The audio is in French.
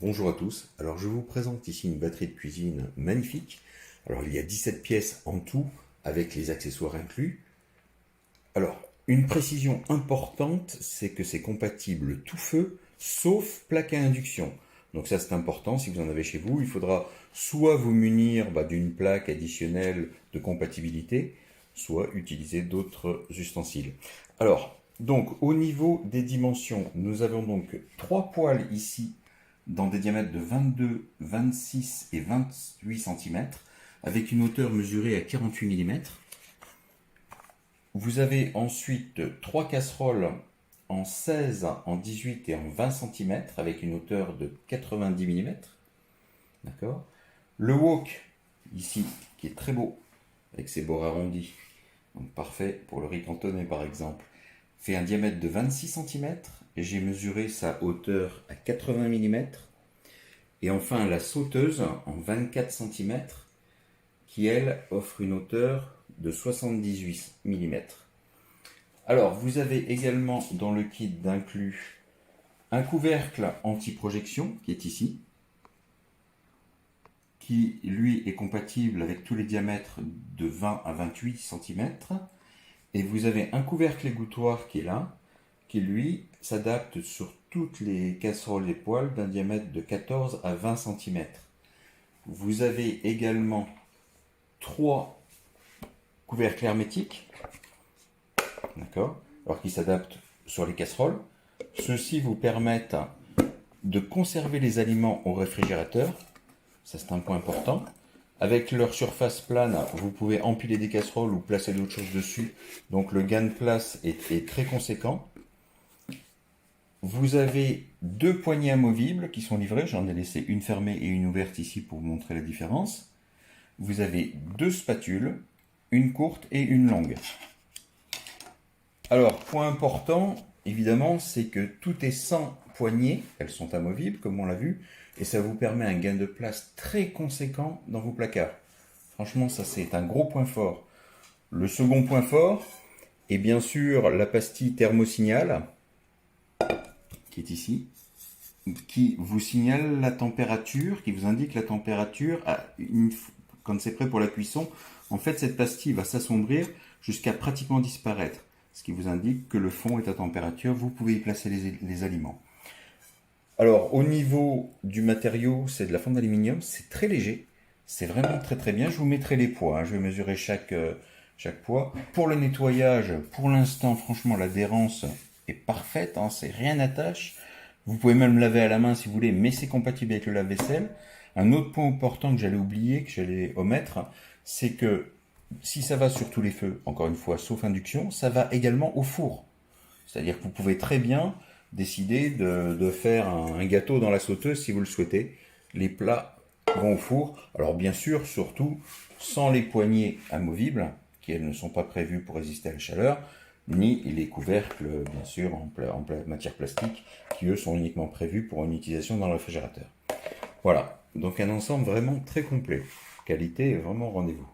Bonjour à tous, alors je vous présente ici une batterie de cuisine magnifique. Alors il y a 17 pièces en tout avec les accessoires inclus. Alors une précision importante, c'est que c'est compatible tout feu sauf plaque à induction. Donc ça c'est important, si vous en avez chez vous, il faudra soit vous munir d'une plaque additionnelle de compatibilité, soit utiliser d'autres ustensiles. Alors, donc au niveau des dimensions, nous avons donc 3 poêles ici dans des diamètres de 22, 26 et 28 cm, avec une hauteur mesurée à 48 mm. Vous avez ensuite 3 casseroles en 16, en 18 et en 20 cm, avec une hauteur de 90 mm. D'accord. Le wok, ici, qui est très beau, avec ses bords arrondis, donc parfait pour le riz cantonais par exemple, fait un diamètre de 26 cm, et j'ai mesuré sa hauteur à 80 mm. Et enfin la sauteuse en 24 cm, qui elle offre une hauteur de 78 mm. Alors vous avez également dans le kit d'inclus un couvercle anti-projection qui est ici, qui lui est compatible avec tous les diamètres de 20 à 28 cm. Et vous avez un couvercle égouttoir qui est là, qui lui s'adapte sur toutes les casseroles et poêles d'un diamètre de 14 à 20 cm. Vous avez également 3 couvercles hermétiques, d'accord, alors qui s'adaptent sur les casseroles. Ceux-ci vous permettent de conserver les aliments au réfrigérateur, ça c'est un point important. Avec leur surface plane, vous pouvez empiler des casseroles ou placer d'autres choses dessus, donc le gain de place est très conséquent. Vous avez 2 poignées amovibles qui sont livrées, j'en ai laissé une fermée et une ouverte ici pour vous montrer la différence. Vous avez 2 spatules, une courte et une longue. Alors, point important, évidemment, c'est que tout est sans poignées, elles sont amovibles comme on l'a vu, et ça vous permet un gain de place très conséquent dans vos placards. Franchement, ça c'est un gros point fort. Le second point fort est bien sûr la pastille thermosignal, qui est ici, qui vous signale la température, qui vous indique la température quand c'est prêt pour la cuisson. En fait, cette pastille va s'assombrir jusqu'à pratiquement disparaître, ce qui vous indique que le fond est à température, vous pouvez y placer les aliments. Alors, au niveau du matériau, c'est de la fonte d'aluminium, c'est très léger, c'est vraiment très très bien. Je vous mettrai les poids, je vais mesurer chaque poids. Pour le nettoyage, pour l'instant, franchement, l'adhérence est parfaite, c'est rien n'attache. Vous pouvez même laver à la main si vous voulez, mais c'est compatible avec le lave-vaisselle. Un autre point important que j'allais oublier, que j'allais omettre, c'est que si ça va sur tous les feux, encore une fois, sauf induction, ça va également au four. C'est-à-dire que vous pouvez très bien décider de faire un gâteau dans la sauteuse si vous le souhaitez. Les plats vont au four. Alors bien sûr, surtout, sans les poignées amovibles, qui elles ne sont pas prévues pour résister à la chaleur, ni les couvercles, bien sûr, en matière plastique, qui eux sont uniquement prévus pour une utilisation dans le réfrigérateur. Voilà, donc un ensemble vraiment très complet. Qualité vraiment au rendez-vous.